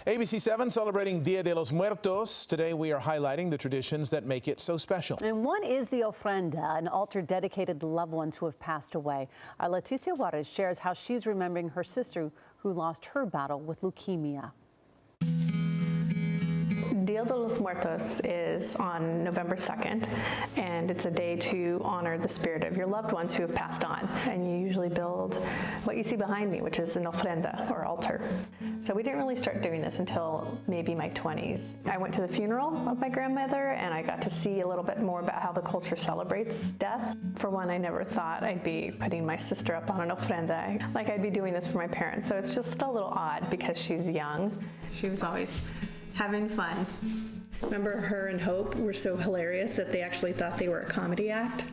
ABC 7 celebrating Dia de los Muertos. Today we are highlighting the traditions that make it so special. And one is the ofrenda, an altar dedicated to loved ones who have passed away. Our Letty Juarez shares how she's remembering her sister who lost her battle with leukemia. Dia de los Muertos is on November 2nd, and it's a day to honor the spirit of your loved ones who have passed on. And you usually build what you see behind me, which is an ofrenda, or altar. So we didn't really start doing this until maybe my 20s. I went to the funeral of my grandmother, and I got to see a little bit more about how the culture celebrates death. For one, I never thought I'd be putting my sister up on an ofrenda, like I'd be doing this for my parents. So it's just a little odd because she's young. She was always having fun. Remember, her and Hope were so hilarious that they actually thought they were a comedy act.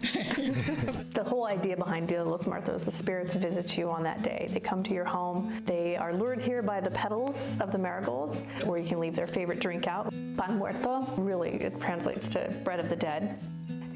The whole idea behind Dia de los Muertos, the spirits visit you on that day. They come to your home. They are lured here by the petals of the marigolds, where you can leave their favorite drink out. Pan muerto, really, it translates to bread of the dead.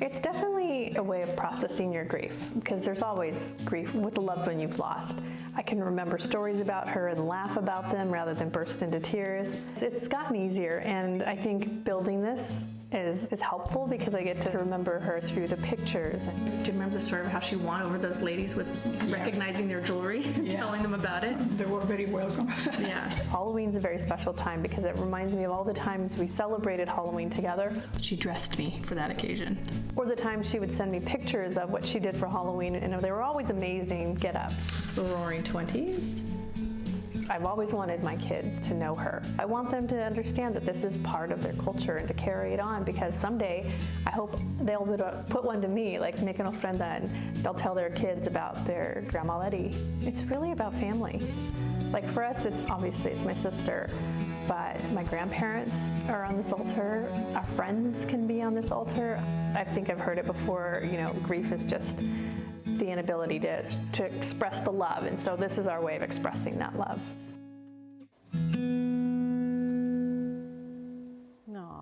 It's definitely a way of processing your grief, because there's always grief with the loved one you've lost. I can remember stories about her and laugh about them rather than burst into tears. It's gotten easier, and I think building this is helpful because I get to remember her through the pictures. Do you remember the story of how she won over those ladies with recognizing their jewelry, telling them about it? They were very welcome. Yeah. Halloween's a very special time because it reminds me of all the times we celebrated Halloween together. She dressed me for that occasion. Or the times she would send me pictures of what she did for Halloween, and they were always amazing get-ups. The Roaring 20s. I've always wanted my kids to know her. I want them to understand that this is part of their culture and to carry it on, because someday I hope they'll put one to me, like make an ofrenda, and they'll tell their kids about their Grandma Letty. It's really about family. Like for us, it's obviously my sister, but my grandparents are on this altar. Our friends can be on this altar. I think I've heard it before, grief is just the inability to express the love, and so this is our way of expressing that love.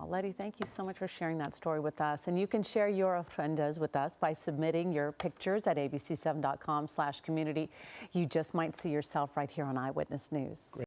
Letty, thank you so much for sharing that story with us. And you can share your ofrendas with us by submitting your pictures at abc7.com/community. You just might see yourself right here on Eyewitness News.